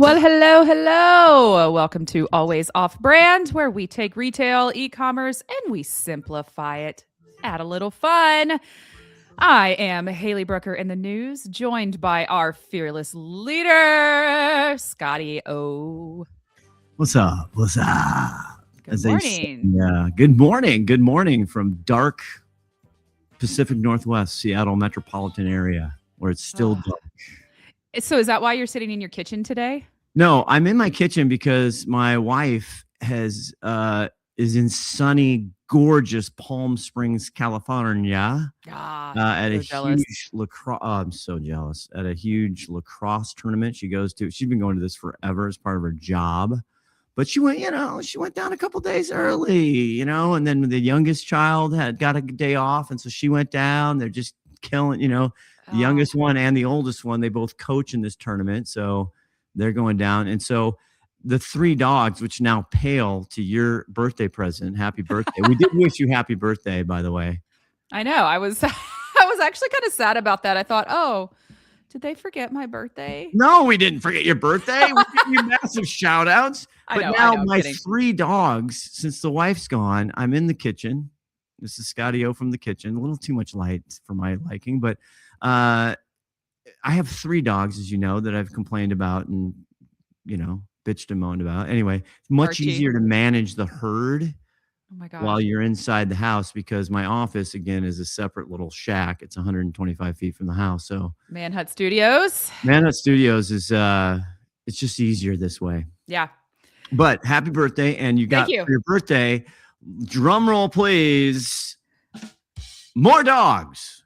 Well, hello, hello. Welcome to Always Off Brand, where we take retail, e-commerce, and we simplify it. Add a little fun. I am Hayley Brucker in the news, joined by our fearless leader, Scotty O. What's up? What's up? Good morning. Yeah. Good morning. Good morning from dark Pacific Northwest, Seattle metropolitan area, where it's still dark. So is that why you're sitting in your kitchen today? No, I'm in my kitchen because my wife is in sunny, gorgeous Palm Springs, California. At a huge lacrosse. Oh, I'm so jealous. At a huge lacrosse tournament she goes to. She's been going to this forever as part of her job. But she went down a couple days early, and then the youngest child had got a day off. And so she went down. They're just killing, the youngest one and the oldest one. They both coach in this tournament. So they're going down. And so the three dogs, which now pale to your birthday present. Happy birthday. We did wish you happy birthday, by the way. I know. I was actually kind of sad about that. I thought, oh, did they forget my birthday? No, we didn't forget your birthday. We gave you massive shout outs. But now my three dogs, since the wife's gone, I'm in the kitchen. This is Scotty O from the kitchen. A little too much light for my liking, but I have three dogs, as you know, that I've complained about and, bitched and moaned about. Anyway, much easier to manage the herd while you're inside the house because my office, again, is a separate little shack. It's 125 feet from the house. So Manhut Studios is it's just easier this way. Yeah. But happy birthday. And you got for your birthday, drum roll, please, more dogs.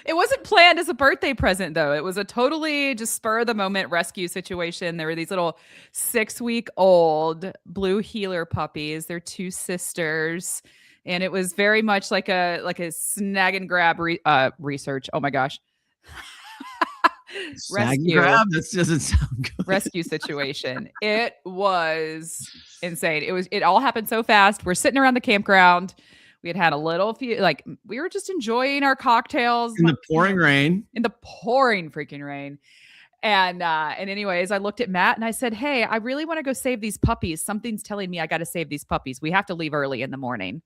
It wasn't planned as a birthday present, though. It was a totally just spur of the moment rescue situation. There were these little 6-week-old blue heeler puppies. They're two sisters. And it was very much like a snag and grab research. Oh my gosh. Rescue. Grab? That doesn't sound good. Rescue situation. It was insane. It all happened so fast. We're sitting around the campground. We had a little few, we were just enjoying our cocktails in the pouring rain. In the pouring freaking rain. And anyways, I looked at Matt and I said, hey, I really want to go save these puppies. Something's telling me I got to save these puppies. We have to leave early in the morning.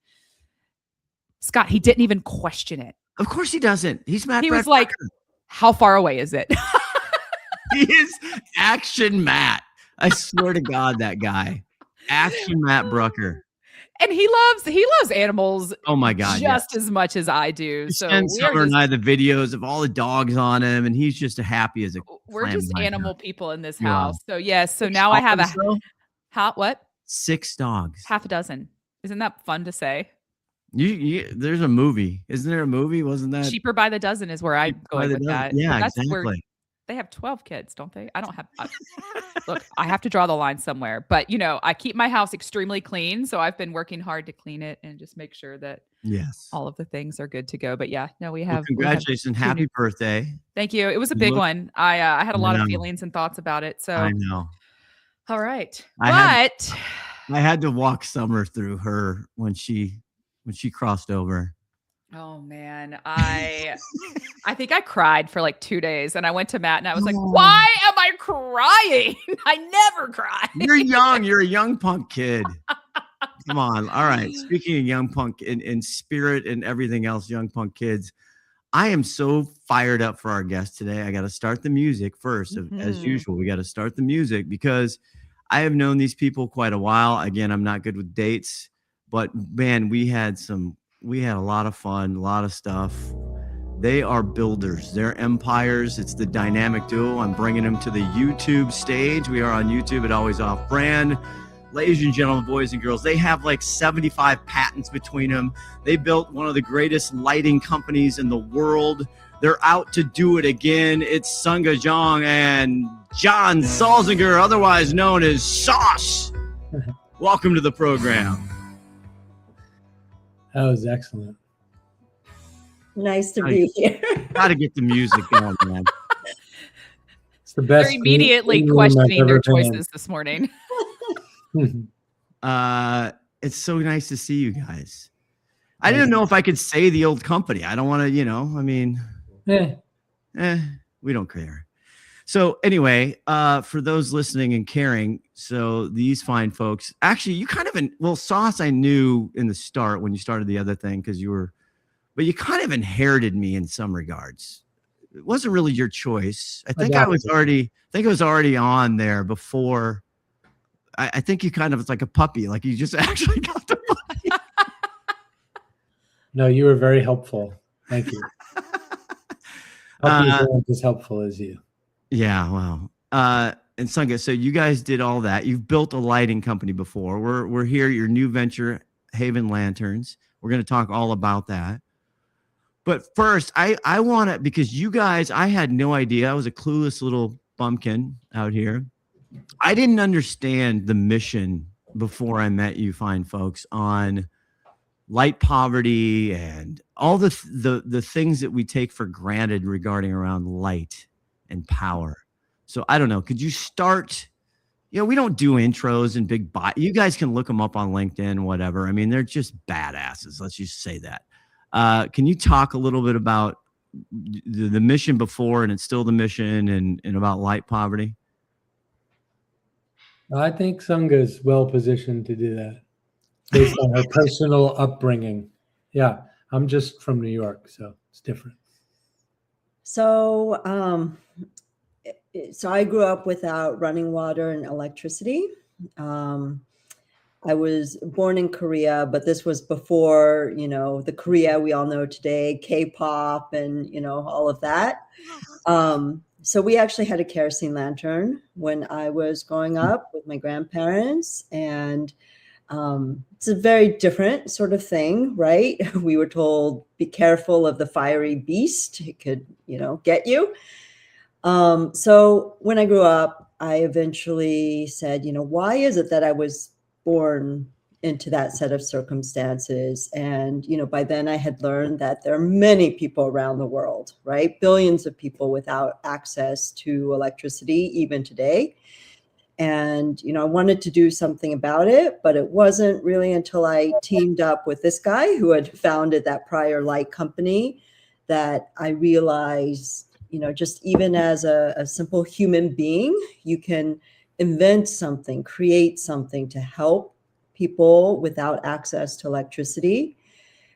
Scott, he didn't even question it. Of course he doesn't. He's Matt. He was like, how far away is it? He is Action Matt. I swear to God, that guy. Action Matt Brucker. And he loves animals. Oh my God, just as much as I do. So Summer and I the videos of all the dogs on him, and he's just as happy as a. We're just animal people in this house. So yes. So now I have what? 6 dogs. Half a dozen. Isn't that fun to say? There's a movie. Isn't there a movie? Wasn't that Cheaper by the Dozen is where I'm going with that. Yeah, that's exactly. Where they have 12 kids, don't they? I don't have. Look, I have to draw the line somewhere. But, I keep my house extremely clean. So I've been working hard to clean it and just make sure that all of the things are good to go. But yeah, no, we have. Well, congratulations. Happy birthday. Thank you. It was a big one. I had a lot of feelings and thoughts about it. So I know. All right. I had to walk Summer through her when she crossed over. Oh man, I think I cried for like 2 days, and I went to Matt and I was like, "Why am I crying? I never cry." You're young. You're a young punk kid. Come on. All right. Speaking of young punk in spirit and everything else, young punk kids, I am so fired up for our guest today. I got to start the music first, as usual. We got to start the music because I have known these people quite a while. Again, I'm not good with dates, but man, we had a lot of fun, a lot of stuff. They are builders. They're empires. It's the dynamic duo. I'm bringing them to the YouTube stage. We are on YouTube at Always Off Brand. Ladies and gentlemen, boys and girls, they have like 75 patents between them. They built one of the greatest lighting companies in the world. They're out to do it again. It's Seungah, Jeong and John Salzinger, otherwise known as Sauce. Welcome to the program. That was excellent. Nice to be here. Got to get the music going, man. It's the best. They're immediately questioning their choices this morning. It's so nice to see you guys. I didn't know if I could say the old company. I don't want to, we don't care. So anyway, for those listening and caring, so these fine folks, actually, you kind of, Sauce, I knew in the start when you started the other thing because but you kind of inherited me in some regards. It wasn't really your choice. I think I was already on there before. I think you kind of, it's like a puppy, like you just actually got the puppy. No, you were very helpful. Thank you. Puppies aren't as helpful as you. Yeah, well, and Seungah, so you guys did all that. You've built a lighting company before. We're here, your new venture, Haven Lanterns. We're going to talk all about that. But first, I want to, because you guys, I had no idea. I was a clueless little bumpkin out here. I didn't understand the mission before I met you fine folks on light poverty and all the things that we take for granted regarding around light and power. So I don't know. Could you start? We don't do intros and big you guys can look them up on LinkedIn, whatever. I mean, they're just badasses. Let's just say that. Can you talk a little bit about the mission before, and it's still the mission, and about light poverty? I think Seungah is well positioned to do that based on her personal upbringing. Yeah, I'm just from New York, so it's different. So, I grew up without running water and electricity. I was born in Korea, but this was before, the Korea we all know today, K-pop and, all of that. So we actually had a kerosene lantern when I was growing up with my grandparents. And it's a very different sort of thing, right? We were told, be careful of the fiery beast. It could, get you. So when I grew up, I eventually said, why is it that I was born into that set of circumstances? And, by then I had learned that there are many people around the world, right? Billions of people without access to electricity, even today. And, I wanted to do something about it, but it wasn't really until I teamed up with this guy who had founded that prior light company that I realized, just even as a simple human being, you can invent something, create something to help people without access to electricity.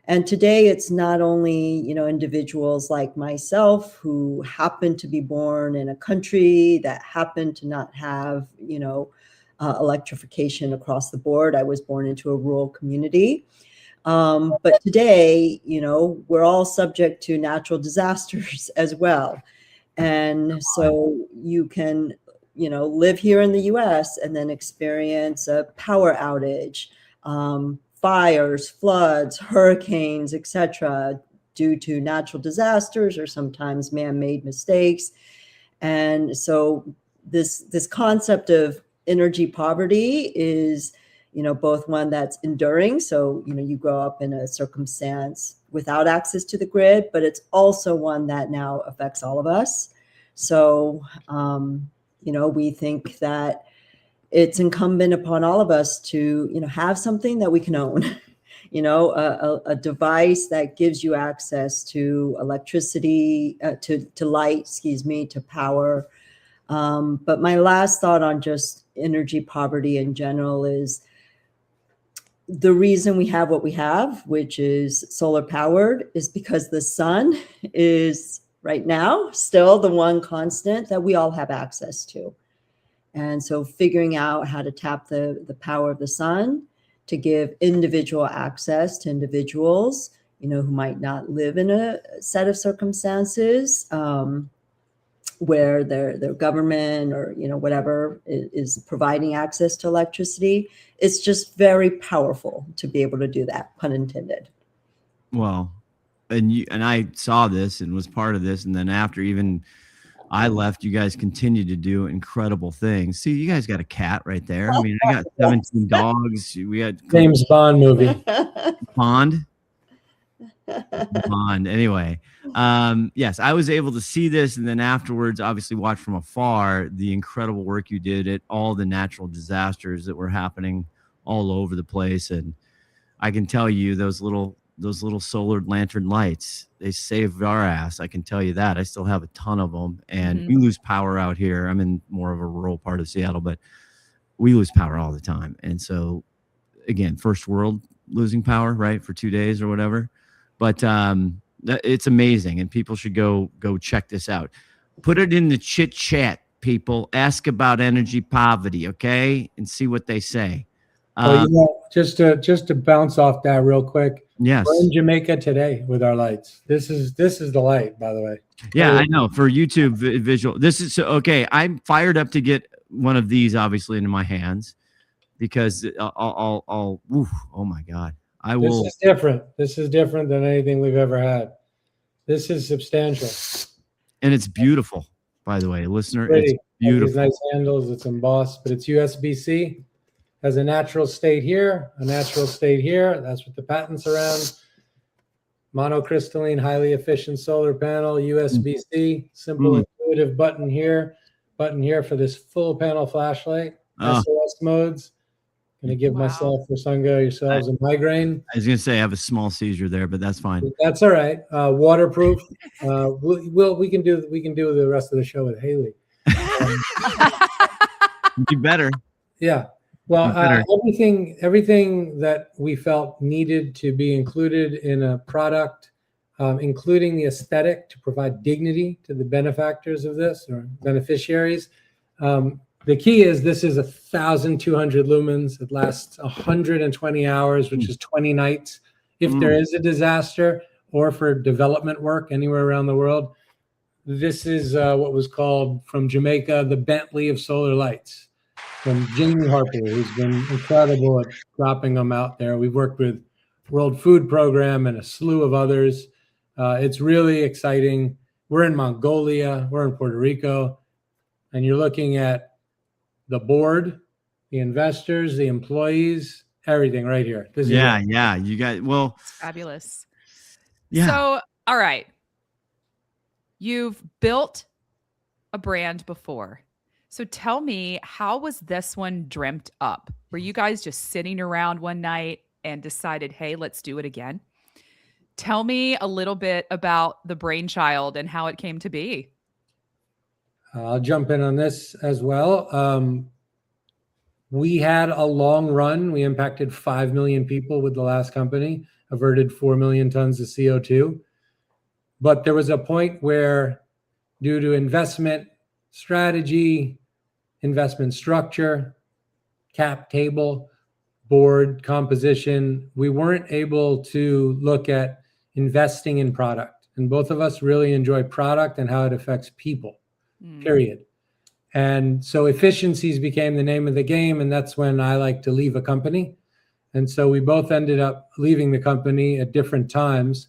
And today it's not only, individuals like myself who happen to be born in a country that happen to not have, electrification across the board. I was born into a rural community. But today, we're all subject to natural disasters as well. And so you can, live here in the US and then experience a power outage, fires, floods, hurricanes, etc., due to natural disasters or sometimes man-made mistakes. And so this concept of energy poverty is, both one that's enduring. So, you grow up in a circumstance without access to the grid, but it's also one that now affects all of us. So, we think that it's incumbent upon all of us to, have something that we can own, a device that gives you access to electricity, to light, to power. But my last thought on just energy poverty in general is the reason we have what we have, which is solar powered, is because the sun is right now still the one constant that we all have access to. And so figuring out how to tap the power of the sun to give individual access to individuals, who might not live in a set of circumstances where their government or, whatever is providing access to electricity. It's just very powerful to be able to do that, pun intended. Well, and I saw this and was part of this. And then after even I left, you guys continued to do incredible things. See, you guys got a cat right there. I mean, I got 17 dogs. We had James Bond movie. Bond. Anyway, yes, I was able to see this, and then afterwards, obviously, watch from afar the incredible work you did at all the natural disasters that were happening all over the place. And I can tell you, those little those little solar lantern lights, they saved our ass. I can tell you that. I still have a ton of them, and we lose power out here. I'm in more of a rural part of Seattle, but we lose power all the time. And so, again, first world losing power, right, for 2 days or whatever. But it's amazing, and people should go check this out. Put it in the chit chat, people. Ask about energy poverty, okay, and see what they say. Well, just to bounce off that real quick. Yes, we're in Jamaica today with our lights. This is the light, by the way. Yeah, I know, for YouTube visual. This is okay. I'm fired up to get one of these, obviously, into my hands, because I'll oh my God, I will. This is different. This is different than anything we've ever had. This is substantial, and it's beautiful. By the way, listener, pretty. It's beautiful. These nice handles. It's embossed, but it's USB-C. Has a natural state here, a natural state here. That's what the patent's around. Monocrystalline, highly efficient solar panel, USB-C, simple, intuitive button here for this full panel flashlight. SOS modes. Going to give myself or Seungah yourselves a migraine. I was going to say I have a small seizure there, but that's fine. That's all right. Waterproof. We can do the rest of the show with Hayley. You better. Yeah. Well, everything that we felt needed to be included in a product, including the aesthetic to provide dignity to the benefactors of this or beneficiaries. The key is this is 1,200 lumens. It lasts 120 hours, which is 20 nights. If there is a disaster or for development work anywhere around the world, this is what was called from Jamaica, the Bentley of solar lights. From Jamie Harper, who's been incredible at dropping them out there. We've worked with World Food Program and a slew of others. It's really exciting. We're in Mongolia, we're in Puerto Rico, and you're looking at the board, the investors, the employees, everything right here. This is yeah. You guys, well, it's fabulous. Yeah. So, all right. You've built a brand before. So tell me, how was this one dreamt up? Were you guys just sitting around one night and decided, hey, let's do it again? Tell me a little bit about the brainchild and how it came to be. I'll jump in on this as well. We had a long run. We impacted 5 million people with the last company, averted 4 million tons of CO2. But there was a point where, due to investment strategy, investment structure, cap table, board composition, we weren't able to look at investing in product. And both of us really enjoy product and how it affects people, period. And so efficiencies became the name of the game. And that's when I like to leave a company. And so we both ended up leaving the company at different times,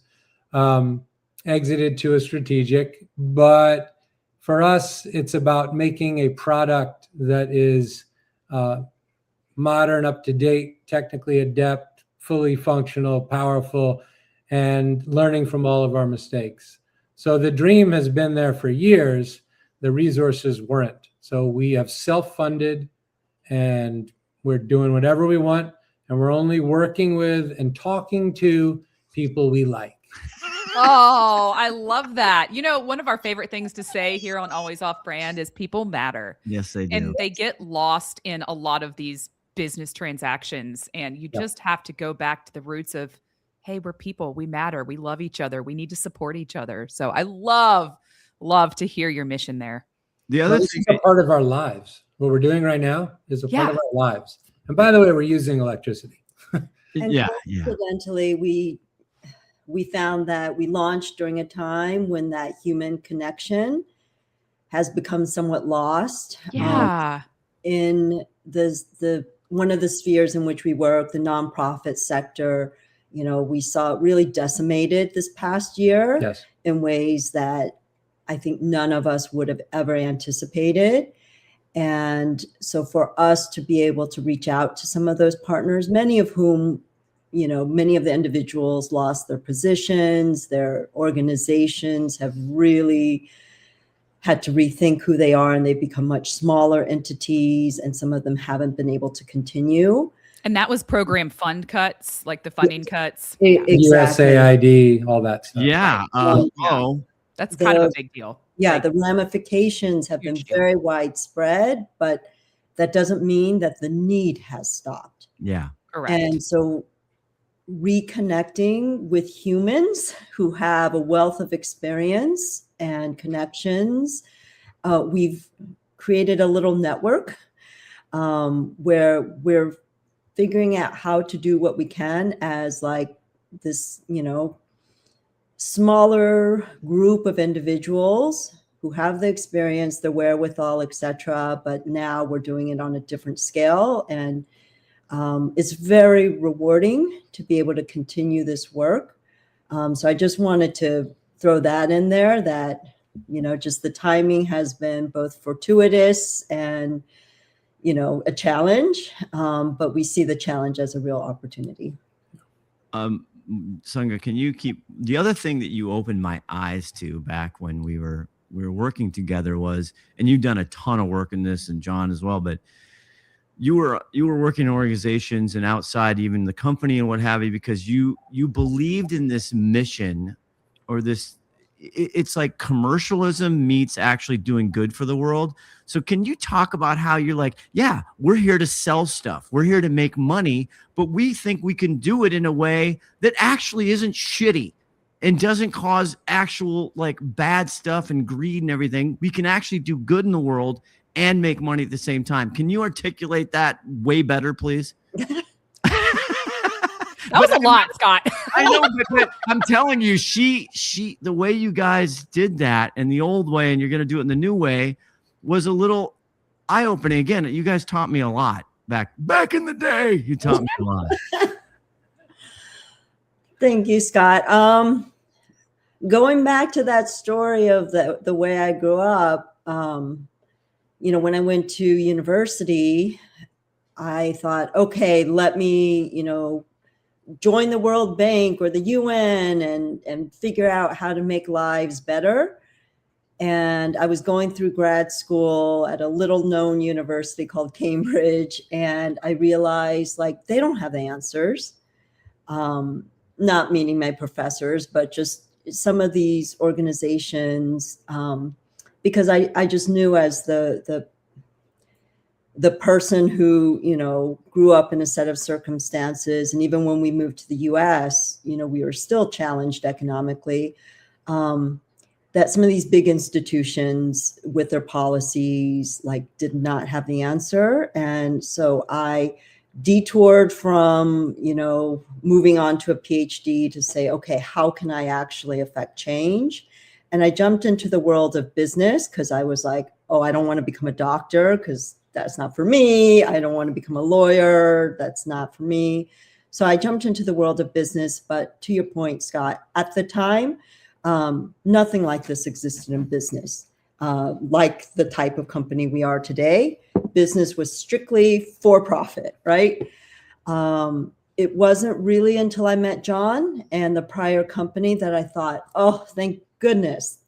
exited to a strategic. But for us, it's about making a product that is modern, up to date, technically adept, fully functional, powerful, and learning from all of our mistakes. So the dream has been there for years. The resources weren't. So we have self-funded and we're doing whatever we want. And we're only working with and talking to people we like. Oh, I love that. You know, one of our favorite things to say here on Always Off Brand is people matter. Yes, they do. And they get lost in a lot of these business transactions. And you just have to go back to the roots of, hey, we're people. We matter. We love each other. We need to support each other. So I love to hear your mission there. The other this is a part of our lives. What we're doing right now is a part of our lives. And by the way, we're using electricity. And coincidentally, we found that we launched during a time when that human connection has become somewhat lost. Yeah. In the one of the spheres in which we work, the nonprofit sector, you know, we saw it really decimated this past year in ways that I think none of us would have ever anticipated. And so for us to be able to reach out to some of those partners, many of whom, you know, many of the individuals lost their positions, their organizations have really had to rethink who they are, and they've become much smaller entities, and some of them haven't been able to continue. And that was program fund cuts, like the funding cuts. Exactly. USAID, all that stuff. Yeah. That's kind of a The- big deal. Yeah, Like, the ramifications have been huge deal. very widespread, but that doesn't mean that the need has stopped. Yeah. correct. And so reconnecting with humans who have a wealth of experience and connections, we've created a little network where we're figuring out how to do what we can as like this, smaller group of individuals who have the experience, the wherewithal, etc. But now we're doing it on a different scale, and it's very rewarding to be able to continue this work. So I just wanted to throw that in there, that just the timing has been both fortuitous and a challenge, but we see the challenge as a real opportunity. Seungah, can you keep the other thing that you opened my eyes to back when we were working together was, and you've done a ton of work in this, and John as well, but you were working in organizations and outside even the company and what have you, because you believed in this mission, or this, it's like commercialism meets actually doing good for the world. So can you talk about how you're like, yeah, we're here to sell stuff, we're here to make money, but we think we can do it in a way that actually isn't shitty and doesn't cause actual like bad stuff and greed and everything. We can actually do good in the world and make money at the same time. Can you articulate that way better, please? That was a lot, Scott. I know, but I'm telling you, she, the way you guys did that and the old way, and you're going to do it in the new way, was a little eye-opening. Again, you guys taught me a lot back in the day. You taught me a lot. Thank you, Scott. Going back to that story of the way I grew up, when I went to university, I thought, okay, let me, join the World Bank or the UN and figure out how to make lives better. And I was going through grad school at a little known university called Cambridge. And I realized like, they don't have the answers. Not meaning my professors, but just some of these organizations, because I just knew as the person who, grew up in a set of circumstances. And even when we moved to the US, we were still challenged economically, that some of these big institutions with their policies, like did not have the answer. And so I detoured from, moving on to a PhD to say, okay, how can I actually affect change? And I jumped into the world of business because I was like, oh, I don't want to become a doctor because that's not for me. I don't want to become a lawyer. That's not for me. So I jumped into the world of business. But to your point, Scott, at the time, nothing like this existed in business. Like the type of company we are today, business was strictly for profit, right? It wasn't really until I met John and the prior company that I thought, oh, thank goodness.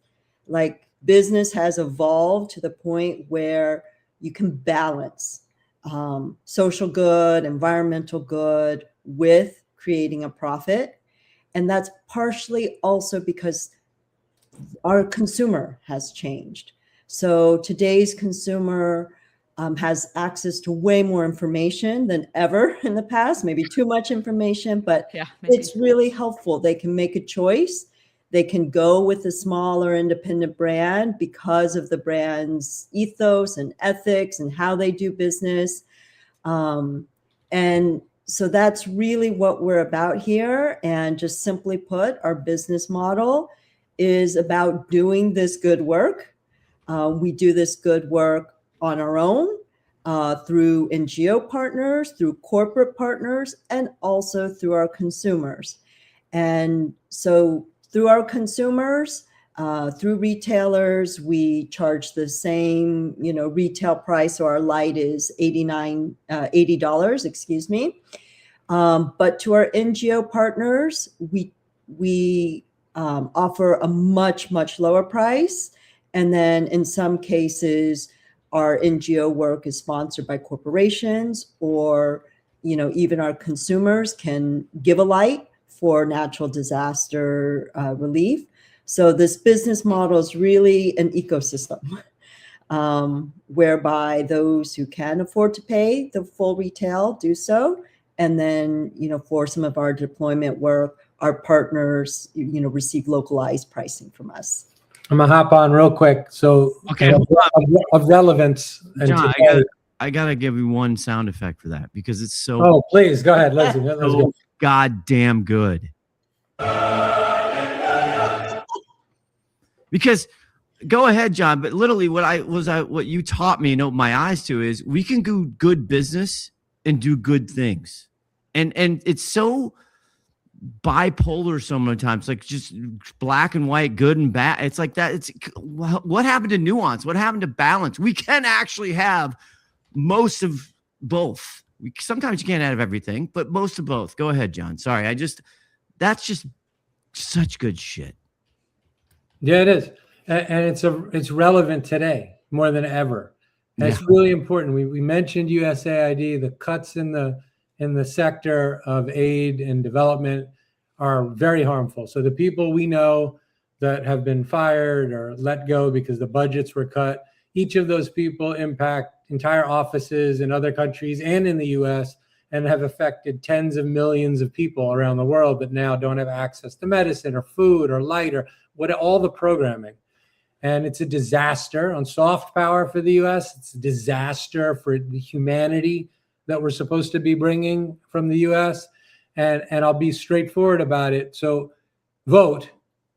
Like business has evolved to the point where you can balance social good, environmental good with creating a profit. And that's partially also because our consumer has changed. So today's consumer has access to way more information than ever in the past, maybe too much information, but it's really helpful. They can make a choice. They can go with a smaller independent brand because of the brand's ethos and ethics and how they do business. And so that's really what we're about here. And just simply put, our business model is about doing this good work. We do this good work on our own, through NGO partners, through corporate partners, and also through our consumers. And so through our consumers, through retailers, we charge the same, retail price. So our light is $80, excuse me. But to our NGO partners, we offer a much, much lower price. And then in some cases, our NGO work is sponsored by corporations or even our consumers can give a light for natural disaster relief. So this business model is really an ecosystem whereby those who can afford to pay the full retail do so. And then, for some of our deployment work, our partners, receive localized pricing from us. I'm gonna hop on real quick. So, Okay, of relevance. And John, today, I gotta give you one sound effect for that because it's so. Oh, please go ahead, Leslie. Let's so go. goddamn good. Because go ahead, John, but literally what you taught me and opened my eyes to is we can do good business and do good things. And it's so bipolar so many times, like just black and white, good and bad. It's like that. It's what happened to nuance? What happened to balance? We can actually have most of both. Sometimes you can't have everything, but most of both. Go ahead, John. Sorry. That's just such good shit. Yeah, it is. And it's relevant today more than ever. And it's really important. We mentioned USAID, the cuts in the sector of aid and development are very harmful. So the people we know that have been fired or let go because the budgets were cut, each of those people impact entire offices in other countries and in the US and have affected tens of millions of people around the world that now don't have access to medicine or food or light or all the programming. And it's a disaster on soft power for the US. It's a disaster for the humanity that we're supposed to be bringing from the US. And I'll be straightforward about it. So vote,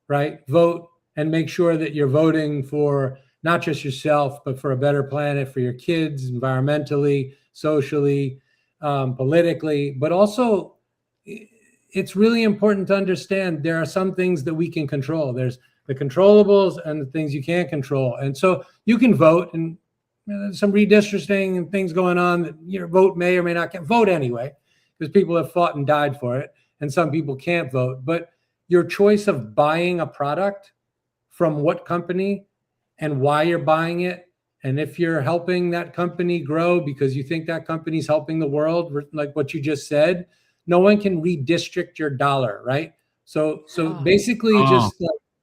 right? Vote and make sure that you're voting for not just yourself, but for a better planet, for your kids, environmentally, socially, politically. But also, it's really important to understand there are some things that we can control. There's the controllables and the things you can't control. And so you can vote, and there's some redistricting and things going on that your vote may or may not vote anyway, because people have fought and died for it, and some people can't vote. But your choice of buying a product from what company and why you're buying it, and if you're helping that company grow because you think that company's helping the world, like what you just said, no one can redistrict your dollar, right? So basically just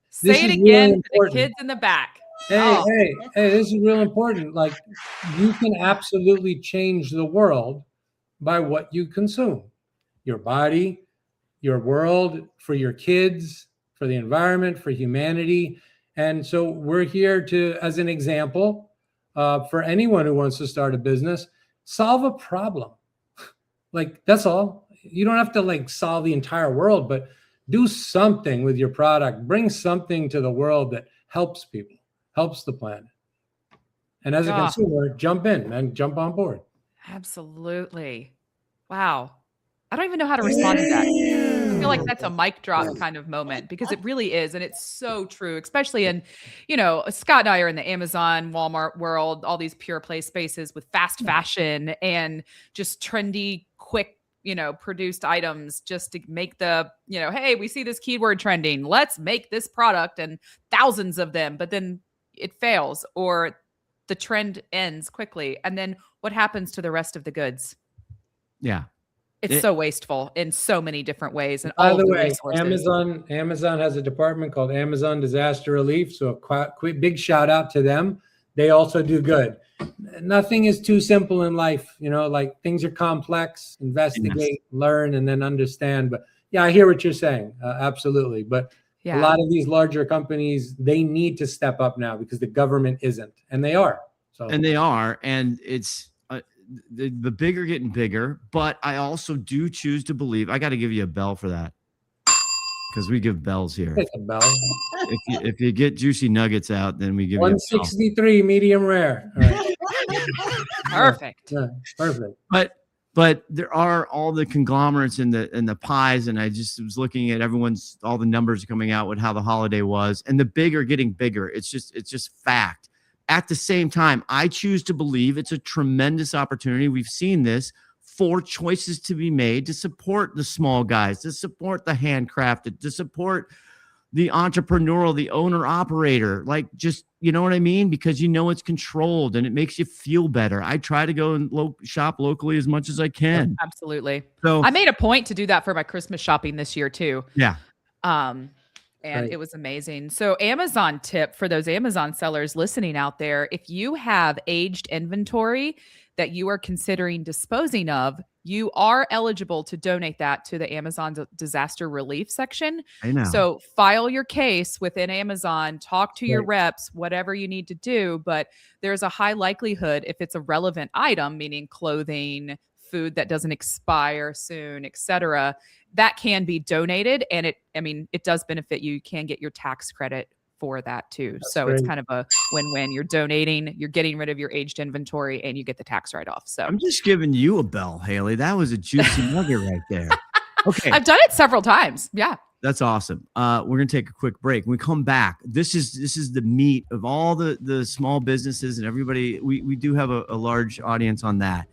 say it again for the kids in the back. Hey, this is real important. Like, you can absolutely change the world by what you consume. Your body, your world, for your kids, for the environment, for humanity. And so we're here to, as an example, for anyone who wants to start a business, solve a problem. Like, that's all. You don't have to solve the entire world, but do something with your product. Bring something to the world that helps people, helps the planet. And as a consumer, jump in and jump on board. Absolutely. Wow. I don't even know how to respond to that. I feel like that's a mic drop kind of moment, because it really is. And it's so true, especially in, Scott and I are in the Amazon, Walmart world, all these pure play spaces with fast fashion and just trendy, quick, produced items just to make the, hey, we see this keyword trending. Let's make this product, and thousands of them. But then it fails, or the trend ends quickly. And then what happens to the rest of the goods? Yeah. It's so wasteful in so many different ways. And by all the the way, resources. Amazon has a department called Amazon Disaster Relief. So a quick big shout out to them. They also do good. Nothing is too simple in life. Things are complex. Investigate, learn, and then understand. But yeah, I hear what you're saying. Absolutely. But a lot of these larger companies, they need to step up now because the government isn't, and they are. And it's the bigger getting bigger. But I also do choose to believe. I got to give you a bell for that, because we give bells here. Take a bell. If you get juicy nuggets out, then we give 163 medium rare. All right. Perfect. Yeah, perfect. But there are all the conglomerates and the pies, and I just was looking at all the numbers coming out with how the holiday was, and the bigger getting bigger. It's just fact. At the same time, I choose to believe it's a tremendous opportunity. We've seen this for choices to be made to support the small guys, to support the handcrafted, to support the entrepreneurial, the owner operator, like just, you know what I mean? Because you know it's controlled and it makes you feel better. I try to go and shop locally as much as I can. Absolutely. So I made a point to do that for my Christmas shopping this year too. yeah. And it was amazing. So Amazon tip for those Amazon sellers listening out there, if you have aged inventory that you are considering disposing of, you are eligible to donate that to the Amazon disaster relief section. I know. So file your case within Amazon, talk to your reps, whatever you need to do. But there's a high likelihood if it's a relevant item, meaning clothing, food that doesn't expire soon, etc., that can be donated. And it does benefit you. You can get your tax credit for that too. So it's kind of a win-win. You're donating, you're getting rid of your aged inventory, and you get the tax write-off. So I'm just giving you a bell, Hayley. That was a juicy nugget right there. Okay. I've done it several times. Yeah. That's awesome. We're going to take a quick break. When we come back, this is the meat of all the small businesses and everybody. We do have a large audience on that.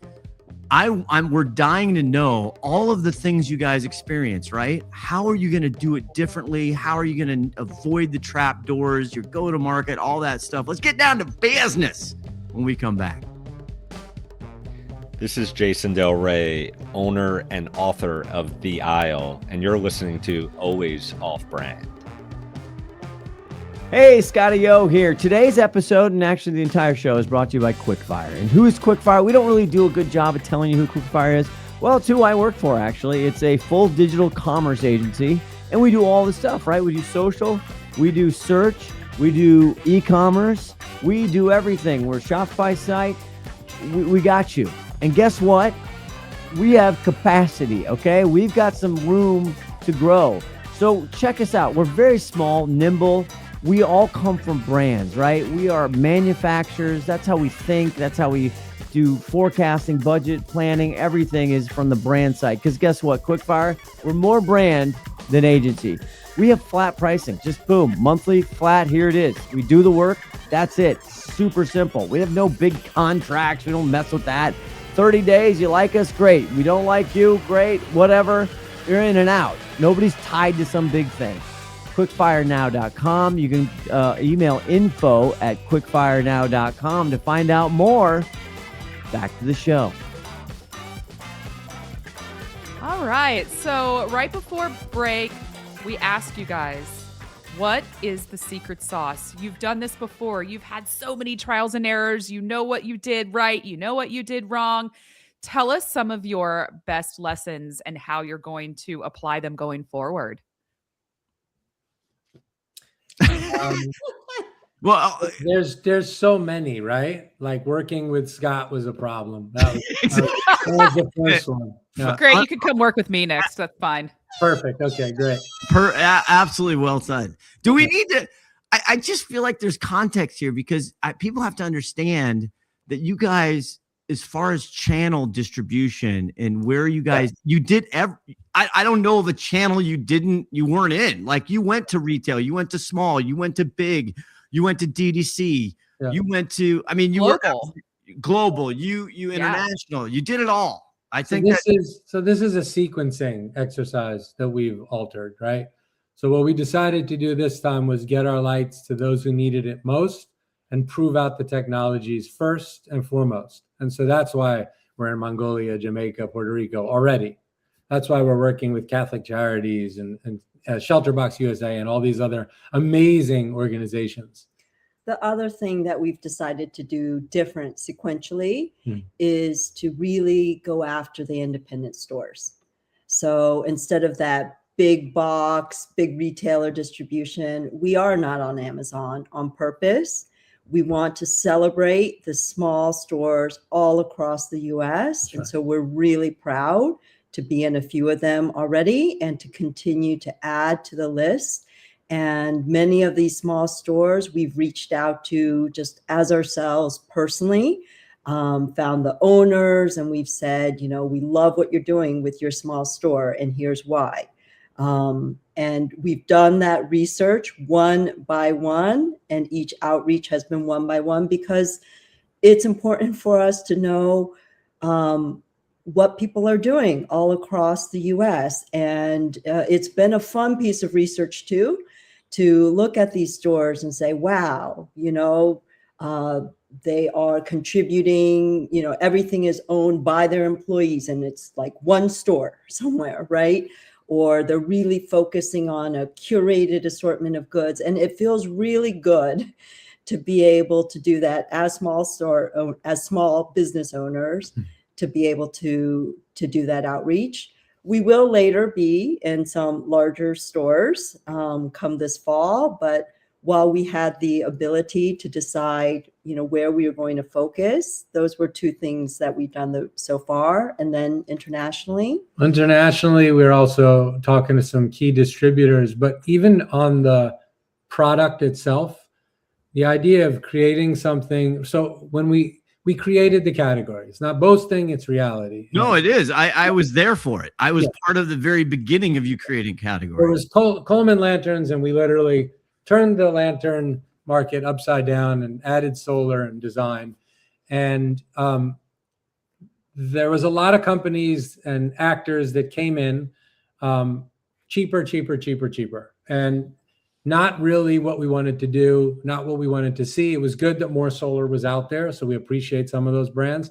We're dying to know all of the things you guys experience, right? How are you going to do it differently? How are you going to avoid the trap doors, your go-to-market, all that stuff? Let's get down to business when we come back. This is Jason Del Rey, owner and author of The Isle, and you're listening to Always Off Brand. Hey, Scotty Yo here. Today's episode, and actually the entire show, is brought to you by Quickfire. And who is Quickfire? We don't really do a good job of telling you who Quickfire is. Well, it's who I work for, actually. It's a full digital commerce agency, and we do all the stuff, right? We do social, we do search, we do e-commerce, we do everything. We're a Shopify site. We got you. And guess what? We have capacity, okay? We've got some room to grow. So check us out. We're very small, nimble. We all come from brands, right? We are manufacturers. That's how we think. That's how we do forecasting, budget planning. Everything is from the brand side. Because guess what? Quickfire, we're more brand than agency. We have flat pricing. Just boom, monthly, flat, here it is. We do the work. That's it. Super simple. We have no big contracts. We don't mess with that. 30 days, you like us? Great. We don't like you? Great. Whatever. You're in and out. Nobody's tied to some big thing. QuickFireNow.com. You can email info@QuickFireNow.com to find out more. Back to the show. All right. So right before break, we asked you guys, what is the secret sauce? You've done this before. You've had so many trials and errors. You know what you did right. You know what you did wrong. Tell us some of your best lessons and how you're going to apply them going forward. Well, there's so many, right? Like working with Scott was a problem. That was the first one. Yeah. Great. You can come work with me next. That's fine. Perfect. Okay, great. Absolutely well said. Do we need to? I just feel like there's context here because people have to understand that you guys, as far as channel distribution and where you guys, you did I don't know of a channel you weren't in. Like you went to retail, you went to small, you went to big, you went to DDC, you went to, you global. were global, you international, you did it all. I think this is a sequencing exercise that we've altered, right? So what we decided to do this time was get our lights to those who needed it most and prove out the technologies first and foremost. And so that's why we're in Mongolia, Jamaica, Puerto Rico already. That's why we're working with Catholic Charities and Shelter Box USA and all these other amazing organizations. The other thing that we've decided to do different sequentially is to really go after the independent stores. So instead of that big box, big retailer distribution, we are not on Amazon on purpose. We want to celebrate the small stores all across the US. And so we're really proud to be in a few of them already and to continue to add to the list. And many of these small stores we've reached out to just as ourselves personally, found the owners, and we've said, we love what you're doing with your small store, and here's why. And we've done that research one by one, and each outreach has been one by one because it's important for us to know what people are doing all across the US. And it's been a fun piece of research too, to look at these stores and say, wow, they are contributing, everything is owned by their employees and it's like one store somewhere, right? Or they're really focusing on a curated assortment of goods. And it feels really good to be able to do that as small business owners, to be able to do that outreach. We will later be in some larger stores come this fall, but while we had the ability to decide, where we were going to focus, those were two things that we've done so far. And then internationally, we're also talking to some key distributors, but even on the product itself, the idea of creating something. So when we created the category, it's not boasting, it's reality. No, it is. I was there for it. I was part of the very beginning of you creating categories. It was Coleman lanterns, and we literally turned the lantern market upside down and added solar and design. And there was a lot of companies and actors that came in cheaper, and not really what we wanted to do, not what we wanted to see. It was good that more solar was out there, so we appreciate some of those brands.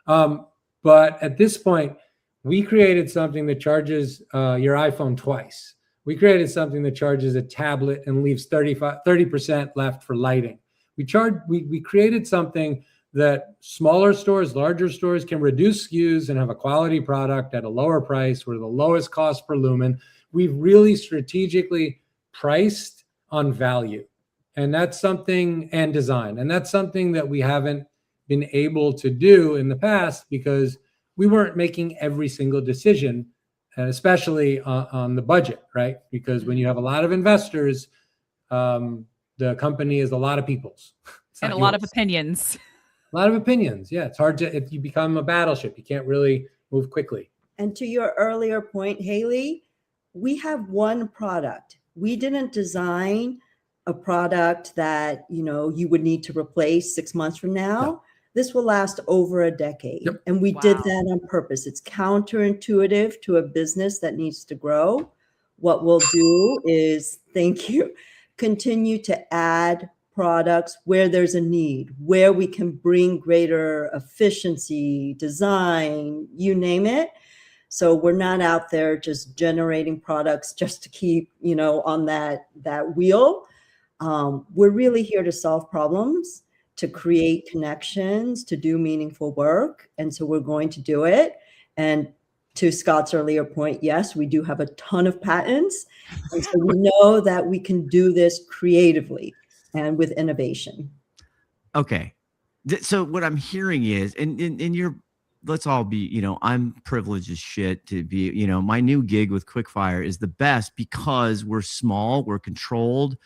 But at this point, we created something that charges your iPhone twice. We created something that charges a tablet and leaves 30% left for lighting. We created something that smaller stores, larger stores can reduce SKUs and have a quality product at a lower price. We're the lowest cost per lumen. We've really strategically priced on value, and that's something, and design. And that's something that we haven't been able to do in the past because we weren't making every single decision, especially on the budget, right? Because when you have a lot of investors, the company is a lot of people's. And a lot of opinions. A lot of opinions. Yeah. It's hard if you become a battleship, you can't really move quickly. And to your earlier point, Hayley, we have one product. We didn't design a product that, you would need to replace 6 months from now. Yeah. This will last over a decade. Yep. And we did that on purpose. It's counterintuitive to a business that needs to grow. What we'll do is, continue to add products where there's a need, where we can bring greater efficiency, design, you name it. So we're not out there just generating products just to keep, on that wheel. We're really here to solve problems, to create connections, to do meaningful work. And so we're going to do it. And to Scott's earlier point, yes, we do have a ton of patents. And so we know that we can do this creatively and with innovation. Okay. So what I'm hearing is, and you're, let's all be, I'm privileged as shit to be, my new gig with Quickfire is the best because we're small, we're controlled.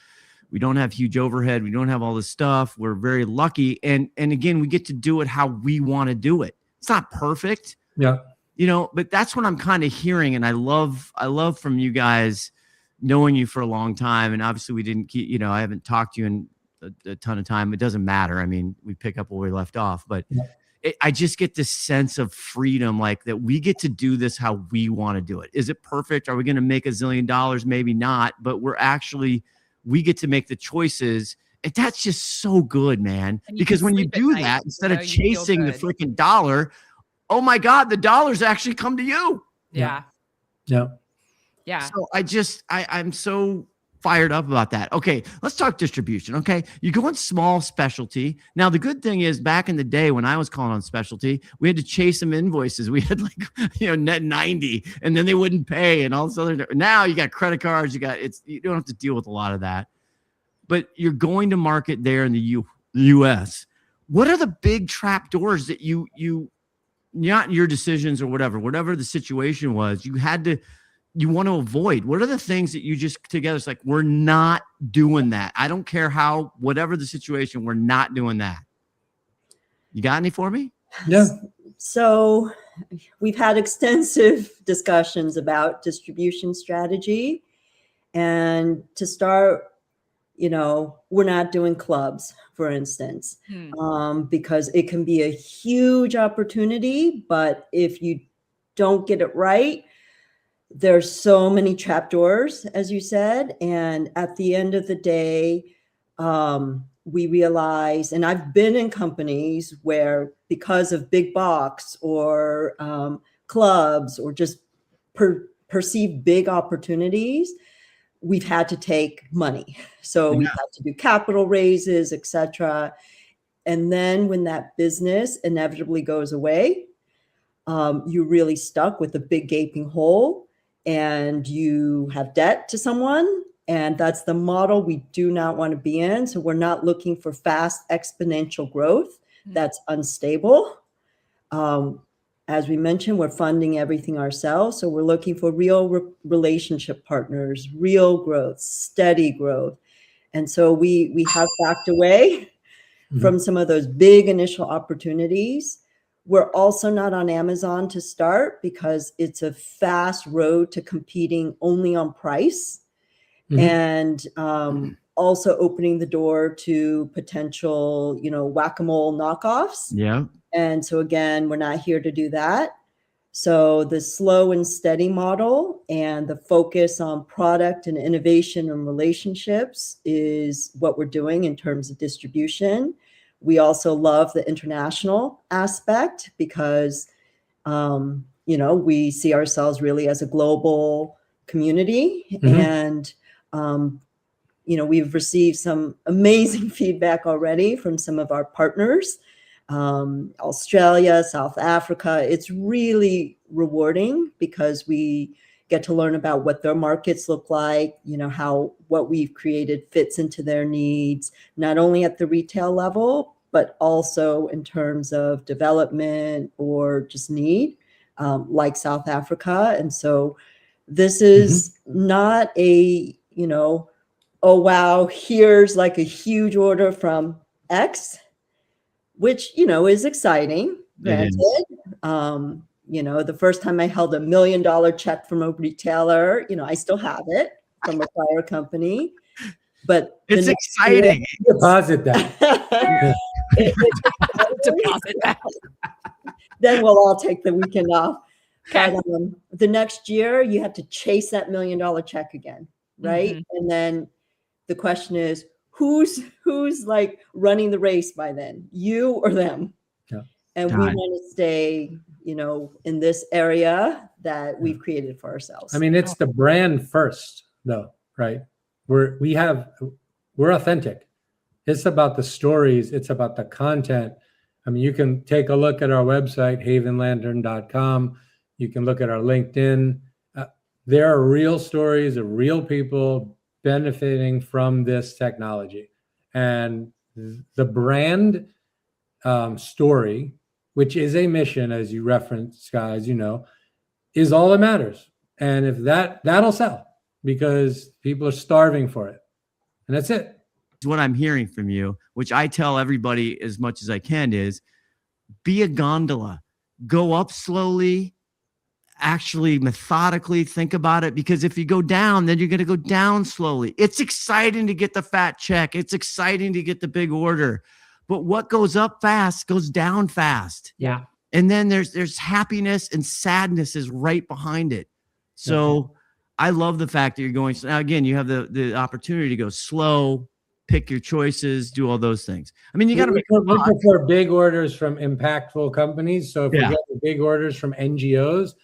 We don't have huge overhead. We don't have all this stuff. We're very lucky. And again, we get to do it how we want to do it. It's not perfect. Yeah. But that's what I'm kind of hearing. And I love from you guys, knowing you for a long time. And obviously we didn't keep, I haven't talked to you in a ton of time. It doesn't matter. I mean, we pick up where we left off, but I just get this sense of freedom, like that we get to do this how we want to do it. Is it perfect? Are we going to make $1 zillion? Maybe not, but we get to make the choices. And that's just so good, man. Because when you do that, instead of chasing the freaking dollar, oh my God, the dollars actually come to you. Yeah. Yeah. Yeah. So I'm so fired up about that. Okay, let's talk distribution. Okay, you go on small specialty. Now, the good thing is back in the day when I was calling on specialty, we had to chase some invoices. We had net 90 and then they wouldn't pay and all this other. Now you got credit cards, you don't have to deal with a lot of that. But you're going to market there in the US. What are the big trap doors that you not your decisions or whatever the situation was, you want to avoid? What are the things that you just together? It's like, we're not doing that. I don't care whatever the situation, we're not doing that. You got any for me? Yeah. So we've had extensive discussions about distribution strategy. And to start, we're not doing clubs, for instance, because it can be a huge opportunity. But if you don't get it right, there's so many trapdoors, as you said. And at the end of the day, we realize, and I've been in companies where because of big box or clubs or just perceived big opportunities, we've had to take money. So we've had to do capital raises, etc. And then when that business inevitably goes away, you're really stuck with a big gaping hole and you have debt to someone. And that's the model we do not want to be in. So we're not looking for fast exponential growth that's unstable. As we mentioned, we're funding everything ourselves. So we're looking for real relationship partners, real growth, steady growth. And so we have backed away from some of those big initial opportunities. We're also not on Amazon to start because it's a fast road to competing only on price. And also opening the door to potential, whack-a-mole knockoffs. Yeah. And so again, we're not here to do that. So the slow and steady model and the focus on product and innovation and relationships is what we're doing in terms of distribution. We also love the international aspect because, we see ourselves really as a global community. And, we've received some amazing feedback already from some of our partners. Australia, South Africa. It's really rewarding because we get to learn about what their markets look like, how what we've created fits into their needs, not only at the retail level, but also in terms of development or just need, like South Africa. And so this is not a, oh, wow, here's like a huge order from X, which, is exciting. Granted. The first time I held $1 million check from a retailer, I still have it from a prior company, but it's exciting. Deposit that. Deposit that. Then we'll all take the weekend off. Okay. But, the next year you have to chase that $1 million check again. Right. And then the question is, who's like running the race by then, you or them? Yeah. And we want to stay, in this area that we've created for ourselves. I mean, it's the brand first though, right? We're authentic. It's about the stories. It's about the content. I mean, you can take a look at our website, havenlantern.com. You can look at our LinkedIn. There are real stories of real people benefiting from this technology. And the brand story, which is a mission, as you referenced, guys, is all that matters. And if that'll sell because people are starving for it. And that's it. What I'm hearing from you, which I tell everybody as much as I can, is be a gondola. Go up slowly. Actually methodically think about it, because if you go down, then you're going to go down slowly. It's exciting to get the fat check. It's exciting to get the big order, but what goes up fast goes down fast. Yeah. And then there's happiness and sadness is right behind it. So I love the fact that you're going. Now again, you have the opportunity to go slow, pick your choices, do all those things. I mean, you got to be looking for big orders from impactful companies. So if we get the big orders from NGOs,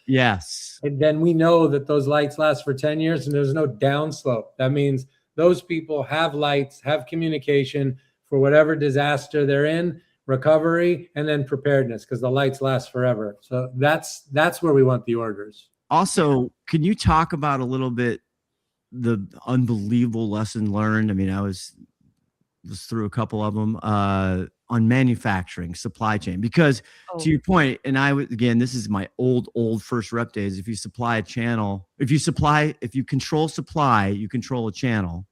then we know that those lights last for 10 years and there's no downslope. That means those people have lights, have communication for whatever disaster they're in, recovery, and then preparedness, because the lights last forever. So that's where we want the orders. Also, can you talk about a little bit the unbelievable lesson learned? I mean, I was through a couple of them on manufacturing, supply chain, because to your point, and again, this is my old first rep days. If you supply a channel, if you control supply, you control a channel,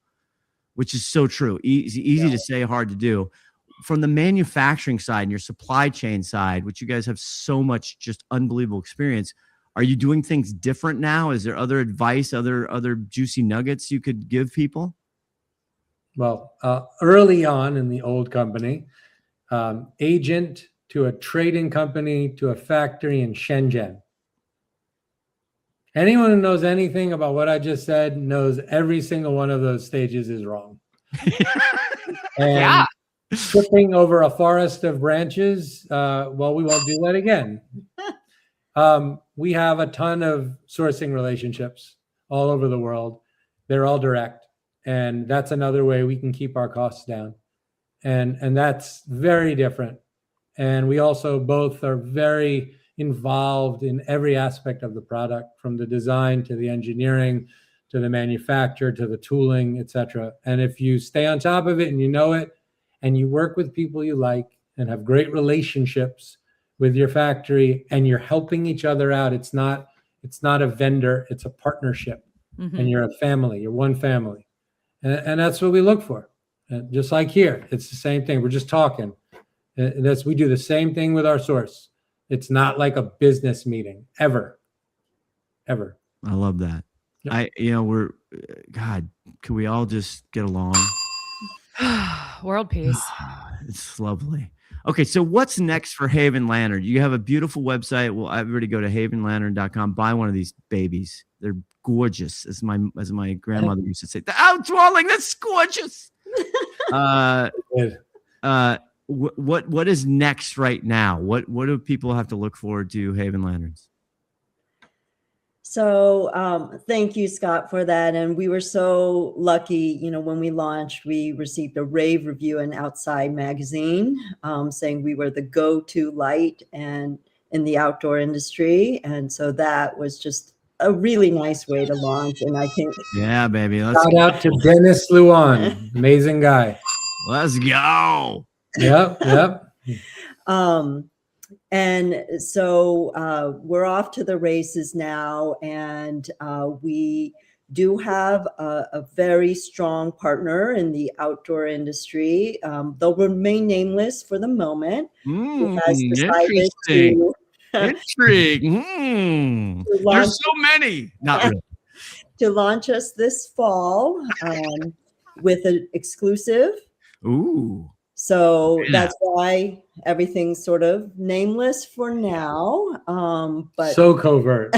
which is so true. Easy to say, hard to do. From the manufacturing side and your supply chain side, which you guys have so much just unbelievable experience, are you doing things different now? Is there other advice, other juicy nuggets you could give people? Well, early on in the old company, agent to a trading company to a factory in Shenzhen. Anyone who knows anything about what I just said knows every single one of those stages is wrong. And Yeah. tripping over a forest of branches, well, we won't do that again. We have a ton of sourcing relationships all over the world. They're all direct. And that's another way we can keep our costs down. And that's very different. And we also both are very involved in every aspect of the product, from the design to the engineering to the manufacture to the tooling, etc. And if you stay on top of it and you know it, and you work with people you like and have great relationships with your factory, and you're helping each other out, it's not a vendor, it's a partnership. Mhm. And you're a family, you're one family. And that's what we look for. And just like here, it's the same thing. We're just talking. We do the same thing with our source. It's not like a business meeting ever. I love that. Yep. God, can we all just get along? World peace. It's lovely. Okay, so what's next for Haven Lantern? You have a beautiful website. Well, everybody go to havenlantern.com. Buy one of these babies. They're gorgeous, as my grandmother used to say. Darling, that's gorgeous. Good. What is next right now? What do people have to look forward to, Haven Lanterns? So thank you, Scott, for that. And we were so lucky, when we launched, we received a rave review in Outside Magazine saying we were the go-to light and in the outdoor industry. And so that was just a really nice way to launch. And I think, yeah, baby. Shout out to Dennis Luan, amazing guy. Let's go. Yep. And so we're off to the races now, and we do have a very strong partner in the outdoor industry. They'll remain nameless for the moment. Who has decided Interesting. Intrigue. There's so many. Not really. To launch us this fall with an exclusive. Ooh. So that's why everything's sort of nameless for now. But so covert.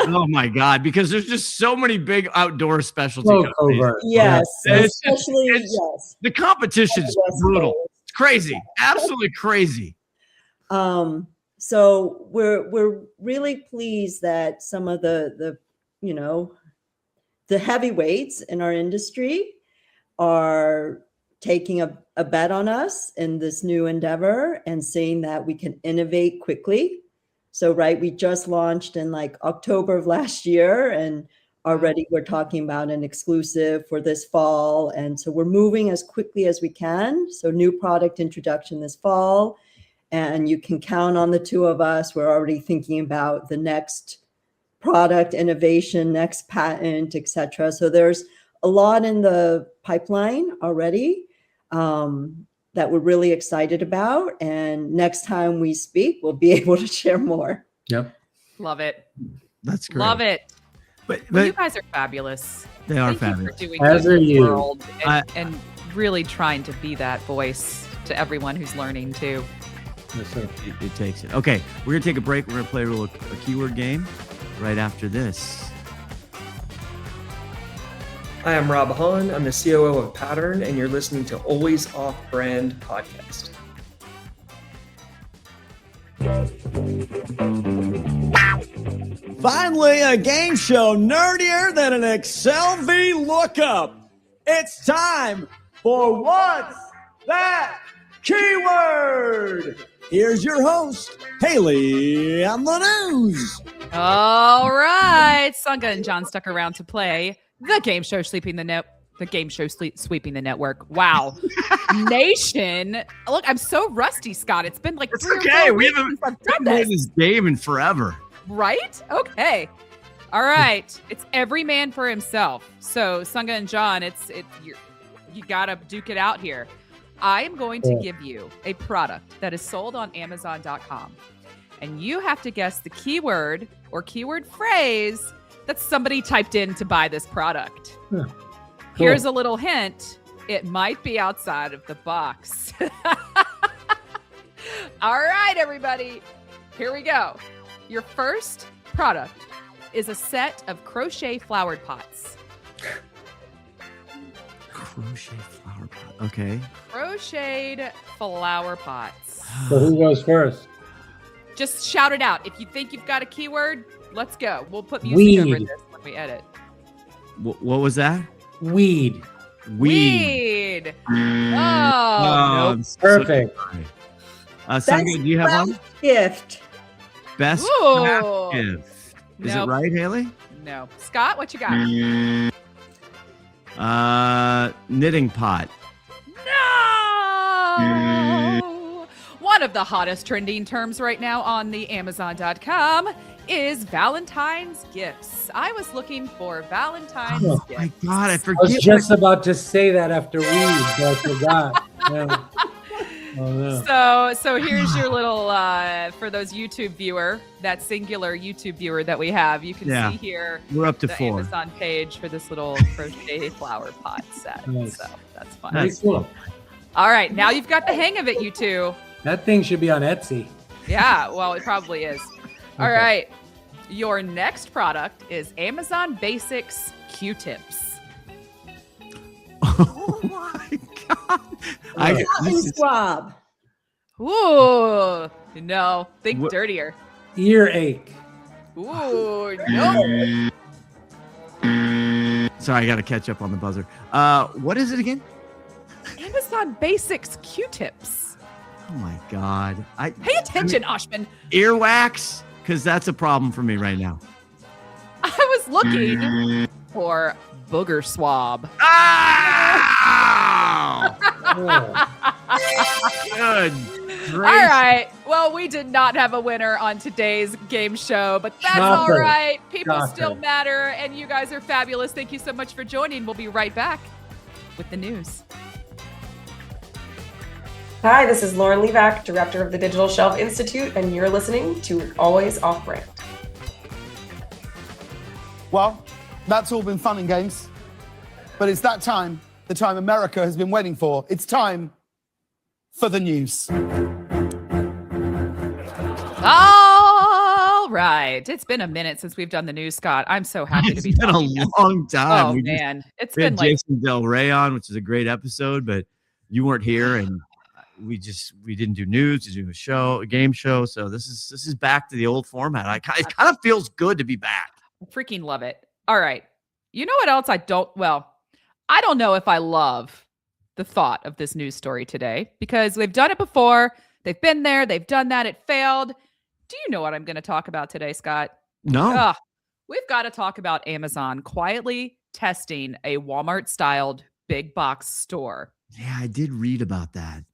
Oh my God, because there's just so many big outdoor specialty So companies. covert. yes, It's especially just- The competition's brutal. It's crazy. Absolutely crazy. So we're really pleased that some of the heavyweights in our industry are taking a bet on us in this new endeavor and seeing that we can innovate quickly. So, we just launched in October of last year, and already we're talking about an exclusive for this fall. And so we're moving as quickly as we can. So new product introduction this fall, and you can count on the two of us. We're already thinking about the next product innovation, next patent, etc. So there's a lot in the pipeline already that we're really excited about. And next time we speak, we'll be able to share more. Yep. Love it. That's great. Love it. But You guys are fabulous. they are Thank fabulous. you for doing As good are in the you. world and really trying to be that voice to everyone who's learning too. Yes, sir. It takes it. Okay, we're gonna take a break. We're gonna play a keyword game right after this. Hi, I'm Rob Hahn. I'm the COO of Pattern, and you're listening to Always Off Brand Podcast. Finally, a game show nerdier than an Excel V lookup. It's time for What's That Keyword? Here's your host, Hayley on the news. All right. Seungah and John stuck around to play the game show sweeping the network. Wow. Nation. Look, I'm so rusty, Scott. It's been It's 3 or okay. 4 We weeks haven't since I've done played this. this game in forever. Right? Okay. All right. It's every man for himself. So Seungah and John, you gotta duke it out here. I am going to give you a product that is sold on Amazon.com. And you have to guess the keyword or keyword phrase that somebody typed in to buy this product. Yeah. Here's a little hint. It might be outside of the box. All right, everybody. Here we go. Your first product is a set of crochet flowered pots. Crochet flower pot. Okay. Crocheted flower pots. So who goes first? Just shout it out. If you think you've got a keyword, let's go. We'll put music over Weed. this when we edit. What was that? Weed. Weed. Oh, nope. I'm so Perfect. sorry. Seungah, do you have one? Gift. Best Ooh. craft gift. Is Nope. it right, Hayley? No. Scott, what you got? Knitting pot. No! One of the hottest trending terms right now on the Amazon.com is Valentine's gifts. I was looking for Valentine's Oh gifts. My God, I I forget. was just about to say that after weed, but I forgot. Yeah. Oh, no. So here's your little for those YouTube viewer, that singular YouTube viewer that we have. You can see here We're up to the 4. Amazon page for this little crochet flower pot set. Nice. So that's fun. Very cool. All right, now you've got the hang of it, you two. That thing should be on Etsy. Yeah, well, it probably is. All Okay. right. Your next product is Amazon Basics Q-tips. Oh my God. Cotton swab. Ooh, no, think What- dirtier. Earache. Ooh, no. Sorry, I got to catch up on the buzzer. What is it again? Amazon Basics Q-tips. Oh my God. Pay attention, Ohsman. Earwax, because that's a problem for me right now. I was looking for booger swab. Ow! Oh. Good. All right. Well, we did not have a winner on today's game show, but that's all Shocker. right. People Shocker. still matter, and you guys are fabulous. Thank you so much for joining. We'll be right back with the news. Hi, this is Lauren Levac, Director of the Digital Shelf Institute, and you're listening to Always Off Brand. Well, that's all been fun and games, but it's that time, the time America has been waiting for. It's time for the news. All right. It's been a minute since we've done the news, Scott. I'm so happy to It's be been a talking again. long time. Oh, We just- man. It's we been had like, Jason Del Rey on, which is a great episode, but you weren't here, and we didn't do news, to do a game show. So this is back to the old format. It kind of feels good to be back. I freaking love it. All right. You know what else I don't know if I love the thought of this news story today, because they've done it before. They've been there. They've done that. It failed. Do you know what I'm going to talk about today, Scott? No. Ugh. We've got to talk about Amazon quietly testing a Walmart-styled big box store. Yeah, I did read about that.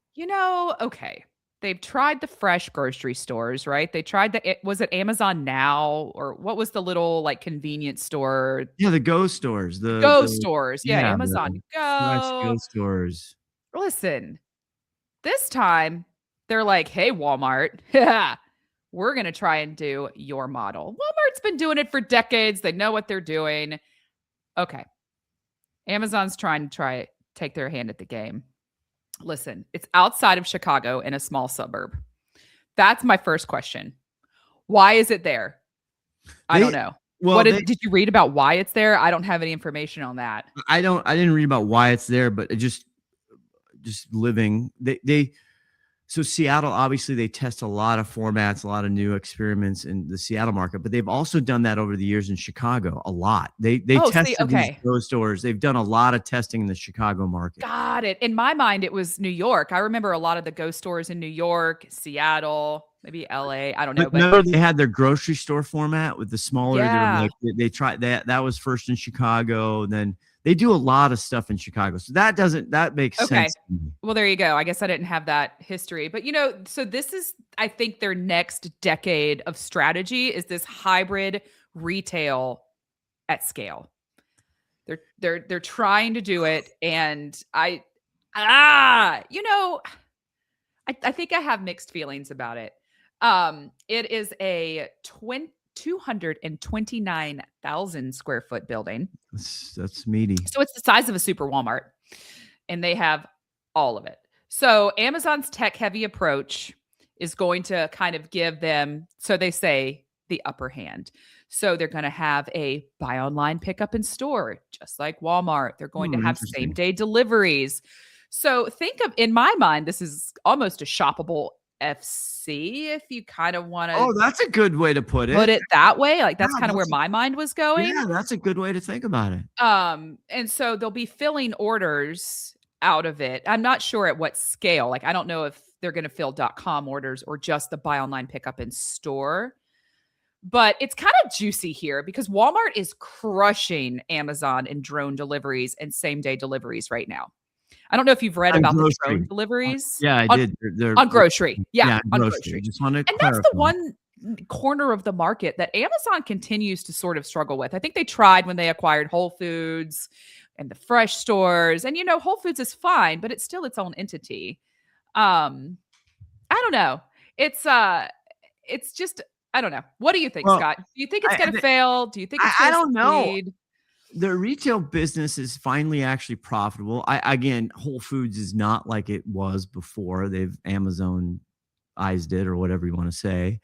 Okay. They've tried the fresh grocery stores, right? They tried was it Amazon Now, or what was the little like convenience store? Yeah, the Go stores. The Go the- stores. Yeah, yeah, Amazon Fresh Go. Go stores. Listen, this time they're like, hey, Walmart, we're going to try and do your model. Walmart's been doing it for decades. They know what they're doing. Okay. Amazon's trying to take their hand at the game. Listen, it's outside of Chicago in a small suburb. That's my first question. Why is it there? I don't know. Well, Did you read about why it's there? I don't have any information on that. I didn't read about why it's there, but it just living. So Seattle, obviously they test a lot of formats, a lot of new experiments in the Seattle market, but they've also done that over the years in Chicago a lot. They tested these Go stores. They've done a lot of testing in the Chicago market. Got it. In my mind, it was New York. I remember a lot of the Go stores in New York, Seattle, maybe LA. I don't know. But remember they had their grocery store format with the smaller. Yeah. They tried that. That was first in Chicago. Then they do a lot of stuff in Chicago. So that makes sense to me. Well, there you go. I guess I didn't have that history. But so this is, I think, their next decade of strategy is this hybrid retail at scale. They're trying to do it. And I think I have mixed feelings about it. It is a 229,000 square foot building. That's meaty. So it's the size of a super Walmart, and they have all of it. So Amazon's tech heavy approach is going to kind of give them, so they say, the upper hand. So they're going to have a buy online, pick up in store, just like Walmart. They're going to have Interesting. same day deliveries. So think of, in my mind, this is almost a shoppable FC if you kind of want Oh, to that's a good way to put put it that way. Like that's Yeah, kind of where that's my mind was going. Yeah, that's a good way to think about it. And so they'll be filling orders out of it. I'm not sure at what scale. Like I don't know if they're going to fill .com orders or just the buy online, pick up in store. But it's kind of juicy here because Walmart is crushing Amazon in drone deliveries and same day deliveries right now. I don't know if you've read On about the grocery. drone deliveries. Yeah, I on, did. They're on grocery. Yeah, on grocery. grocery. Just want to And clarify. that's the one corner of the market that Amazon continues to sort of struggle with. I think they tried when they acquired Whole Foods and the fresh stores. And Whole Foods is fine, but it's still its own entity. I don't know. It's just I don't know. What do you think, Well, Scott? Do you think it's going to fail? Do you think it's I going don't to know. succeed? The retail business is finally actually profitable. Again, Whole Foods is not like it was before. They've Amazonized it or whatever you want to say,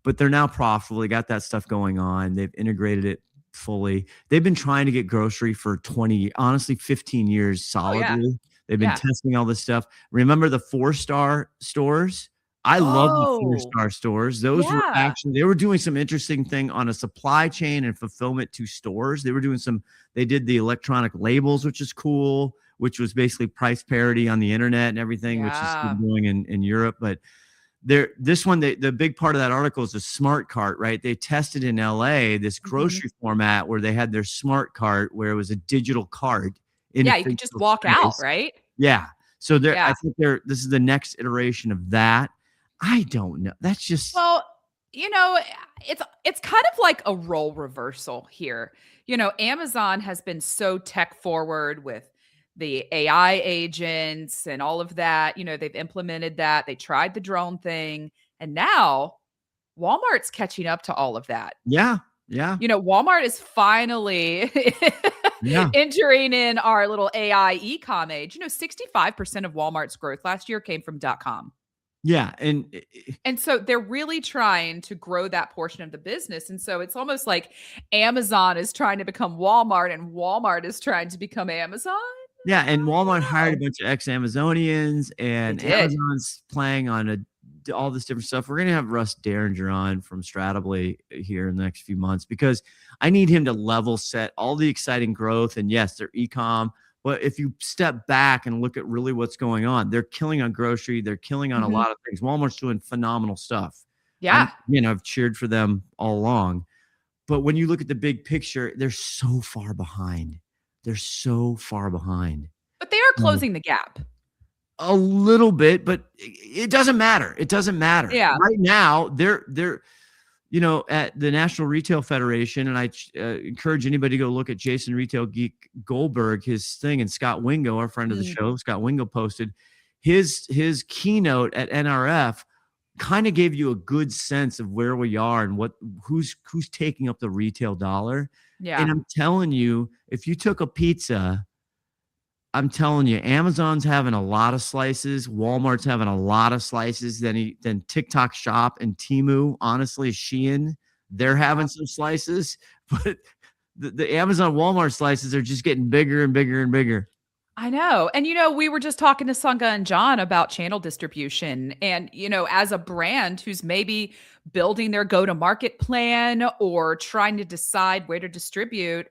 but they're now profitable. They got that stuff going on. They've integrated it fully. They've been trying to get grocery for 15 years solidly. They've been testing all this stuff. Remember the 4-star stores? I love the 4-star stores. Those were actually, they were doing some interesting thing on a supply chain and fulfillment to stores. They did the electronic labels, which is cool, which was basically price parity on the internet and everything, which is still doing in Europe. But the big part of that article is the smart cart, right? They tested in LA this grocery format where they had their smart cart where it was a digital cart. You could just walk out, right? Yeah. So I think this is the next iteration of that. I don't know. That's just it's kind of like a role reversal here. Amazon has been so tech forward with the AI agents and all of that. They've implemented that. They tried the drone thing, and now Walmart's catching up to all of that. Yeah. Walmart is finally entering in our little AI e-com age. 65% of Walmart's growth last year came from .com. Yeah. And so they're really trying to grow that portion of the business. And so it's almost like Amazon is trying to become Walmart and Walmart is trying to become Amazon. Yeah. And Walmart hired a bunch of ex-Amazonians and Amazon's playing on all this different stuff. We're going to have Russ Derringer on from Stratably here in the next few months because I need him to level set all the exciting growth. And yes, they're e-com. But if you step back and look at really what's going on, they're killing on grocery. They're killing on a lot of things. Walmart's doing phenomenal stuff. Yeah. I've cheered for them all along. But when you look at the big picture, they're so far behind. But they are closing the gap. A little bit, but it doesn't matter. Yeah. Right now, they're at the National Retail Federation, and I encourage anybody to go look at Jason Retail Geek Goldberg, his thing, and Scott Wingo, our friend of the show, Scott Wingo posted his keynote at NRF, kind of gave you a good sense of where we are and who's taking up the retail dollar. Yeah. And I'm telling you, if you took a pizza, I'm telling you, Amazon's having a lot of slices. Walmart's having a lot of slices. Then TikTok Shop and Temu, honestly, Shein, they're having some slices. But the Amazon Walmart slices are just getting bigger and bigger and bigger. I know. And, we were just talking to Seungah and John about channel distribution. And, as a brand who's maybe building their go-to-market plan or trying to decide where to distribute,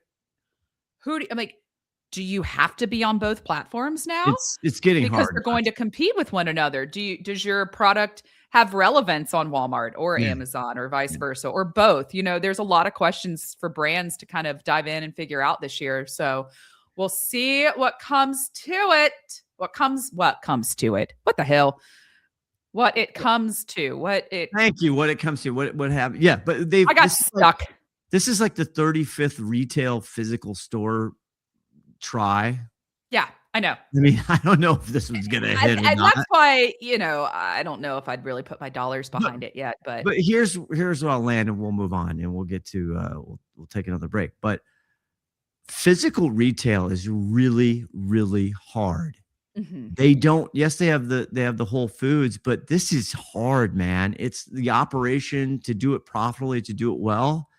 do you have to be on both platforms now? It's getting because hard. They're going to compete with one another. Does your product have relevance on Walmart or Amazon or vice versa or both? There's a lot of questions for brands to kind of dive in and figure out this year. So we'll see what comes to it. What comes to it? What the hell? What it comes to? Thank you. What it comes to? What happened? Yeah, but I got stuck. This is like the 35th retail physical store try. Yeah, I know. I mean, I don't know if this was gonna hit or not. That's why, I don't know if I'd really put my dollars behind it yet. But here's where I'll land, and we'll move on, and we'll get to we'll take another break. But physical retail is really, really hard. They have the Whole Foods, but this is hard, man. It's the operation to do it properly, to do it well.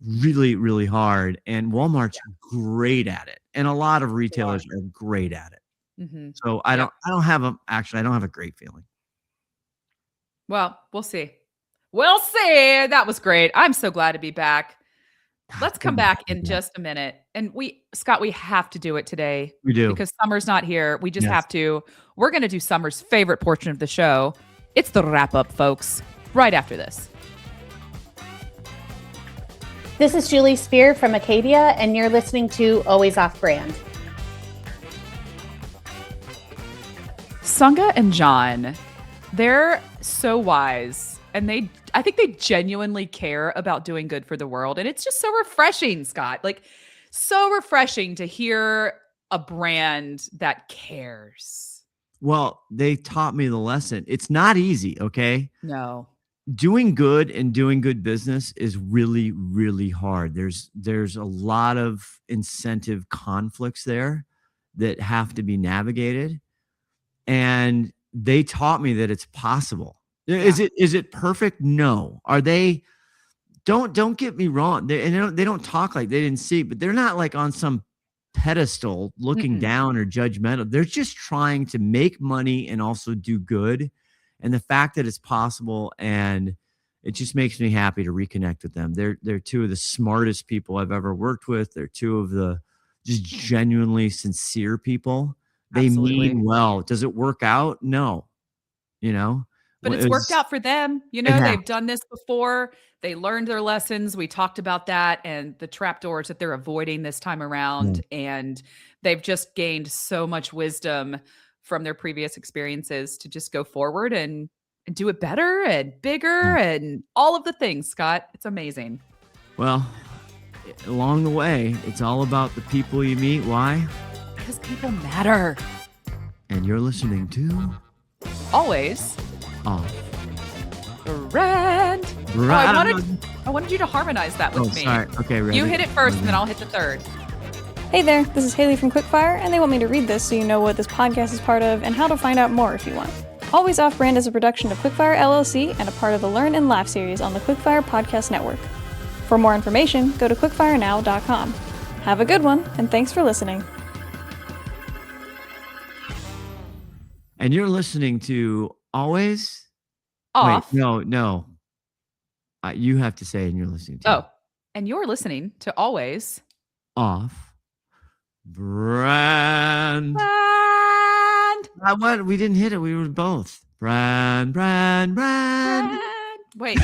really, really hard. And Walmart's great at it. And a lot of retailers are great at it. Mm-hmm. So I don't have a great feeling. Well, we'll see. We'll see. That was great. I'm so glad to be back. Let's come back in just a minute. And Scott, we have to do it today. We do. Because Summer's not here. We just have to. We're going to do Summer's favorite portion of the show. It's the wrap up, folks, right after this. This is Julie Spear from Acadia, and you're listening to Always Off Brand. Seungah and John, they're so wise. And I think they genuinely care about doing good for the world. And it's just so refreshing, Scott. Like, so refreshing to hear a brand that cares. Well, they taught me the lesson. It's not easy, okay? No. Doing good and doing good business is really, really hard. There's a lot of incentive conflicts there that have to be navigated. And they taught me that it's possible. Yeah. Is it perfect? No. Are they? Don't get me wrong. They don't talk like they didn't see, but they're not like on some pedestal looking down or judgmental. They're just trying to make money and also do good. And the fact that it's possible, and it just makes me happy to reconnect with them. They're two of the smartest people I've ever worked with. They're two of the just genuinely sincere people. They Absolutely. mean well. Does it work out? No. But it's worked out for them. They've done this before. They learned their lessons. We talked about that and the trapdoors that they're avoiding this time around. And they've just gained so much wisdom from their previous experiences to just go forward and do it better and bigger and all of the things, Scott. It's amazing. Well, along the way, it's all about the people you meet. Why? Because people matter. And you're listening to Always Off Brand. Oh, I wanted you to harmonize that with me. Sorry. Okay, ready? You hit it first, and then I'll hit the third. Hey there, this is Hayley from Quickfire, and they want me to read this so you know what this podcast is part of and how to find out more if you want. Always Off Brand is a production of Quickfire LLC and a part of the Learn and Laugh series on the Quickfire Podcast Network. For more information, go to quickfirenow.com. Have a good one, and thanks for listening. And you're listening to Always Off. Wait, no. You have to say, and you're listening to. Oh, and you're listening to Always Off Brand. What? We didn't hit it. We were both. Brand. Wait.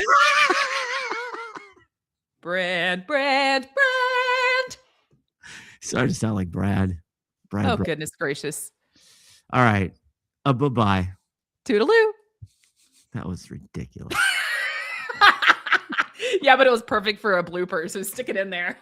Brand. Sorry to sound like Brad. Oh, goodness gracious. All right. Bye-bye. Toodaloo. That was ridiculous. Yeah, but it was perfect for a blooper, so stick it in there.